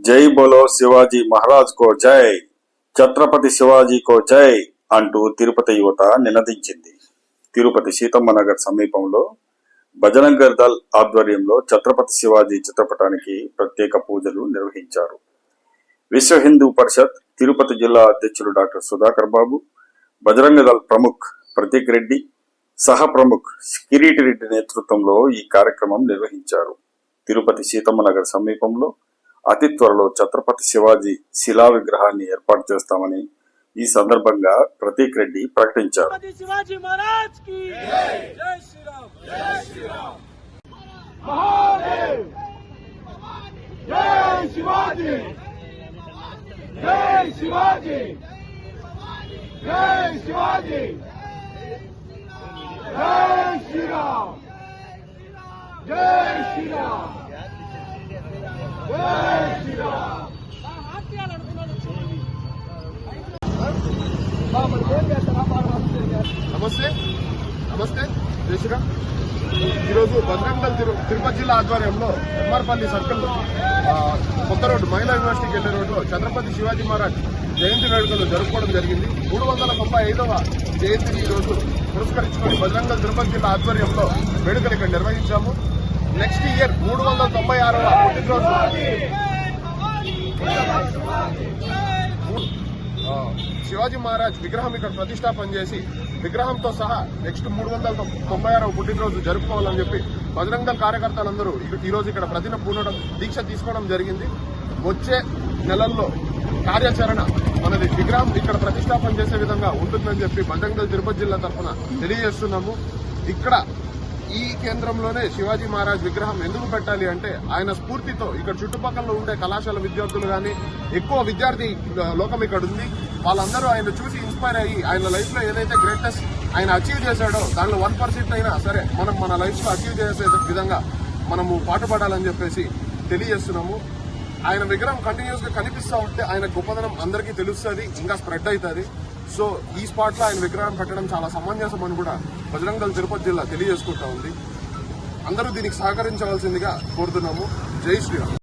జై బోలో శివాజీ మహారాజ్ కో జై, ఛత్రపతి శివాజీ కో జై అంటూ తిరుపతి యువత నినదించింది. తిరుపతి సీతమ్మ నగర్ సమీపంలో బజరంగ దళ్ ఆధ్వర్యంలో ఛత్రపతి శివాజీ చిత్రపటానికి ప్రత్యేక పూజలు నిర్వహించారు. విశ్వ హిందూ పరిషత్ తిరుపతి జిల్లా అధ్యక్షులు డాక్టర్ సుధాకర్ బాబు, బజరంగ దళ్ ప్రముఖ్ ప్రతీక్ రెడ్డి, సహ ప్రముఖ్ కిరీటి రెడ్డి నేతృత్వంలో ఈ కార్యక్రమం నిర్వహించారు. తిరుపతి సీతమ్మ నగర్ సమీపంలో అతి త్వరలో ఛత్రపతి శివాజీ శిలా విగ్రహాన్ని ఏర్పాటు చేస్తామని ఈ సందర్భంగా ప్రతీక్ రెడ్డి ప్రకటించారు. నమస్తే నమస్తే జై శ్రీరామ్. ఈరోజు బజరంగ దళ్ తిరుపతి జిల్లా ఆధ్వర్యంలో ఎమ్మార్పల్లి సర్కిల్ కొత్త రోడ్డు మహిళా యూనివర్సిటీకి వెళ్లే రోడ్డులో ఛత్రపతి శివాజీ మహారాజ్ జయంతి వేడుకలు జరుపుకోవడం జరిగింది. 395వ జయంతిని ఈరోజు పురస్కరించుకొని బజరంగ దళ్ తిరుపతి జిల్లా ఆధ్వర్యంలో వేడుకలు ఇక్కడ నిర్వహించాము. నెక్స్ట్ ఇయర్ 396వ పుట్టినరోజు శివాజీ మహారాజ్ విగ్రహం ఇక్కడ ప్రతిష్టాపన చేసి విగ్రహంతో సహా నెక్స్ట్ 396వ పుట్టినరోజు జరుపుకోవాలని చెప్పి బజరంగ దళ్ కార్యకర్తలందరూ ఈ రోజు ఇక్కడ ప్రతిన పూనడం దీక్ష తీసుకోవడం జరిగింది. వచ్చే నెలల్లో కార్యాచరణ మనది విగ్రహం ఇక్కడ ప్రతిష్టాపన చేసే విధంగా ఉంటుందని చెప్పి బజరంగ దళ్ తిరుపతి జిల్లా తరఫున తెలియజేస్తున్నాము. ఇక్కడ ఈ కేంద్రంలోనే శివాజీ మహారాజ్ విగ్రహం ఎందుకు పెట్టాలి అంటే ఆయన స్ఫూర్తితో ఇక్కడ చుట్టుపక్కల ఉండే కళాశాల విద్యార్థులు గాని ఎక్కువ విద్యార్థి లోకం ఇక్కడ ఉంది. వాళ్ళందరూ ఆయన చూసి ఇన్స్పైర్ అయ్యి ఆయన లైఫ్ లో ఏదైతే గ్రేటెస్ట్ ఆయన అచీవ్ చేశాడో దానిలో 1% అయినా సరే మనం మన లైఫ్ లో అచీవ్ చేసే విధంగా మనము పాటుపడాలని చెప్పేసి తెలియజేస్తున్నాము. ఆయన విగ్రహం కంటిన్యూస్ గా కనిపిస్తూ ఉంటే ఆయన గొప్పదనం అందరికీ తెలుస్తుంది, ఇంకా స్ప్రెడ్ అవుతుంది. సో ఈ స్పాట్ లో ఆయన విగ్రహం పెట్టడం చాలా సమంజసం అని కూడా బజరంగ దళ్ తిరుపతి జిల్లా తెలియజేసుకుంటా ఉంది. అందరూ దీనికి సహకరించవలసిందిగా కోరుతున్నాము. జై శ్రీరామ్.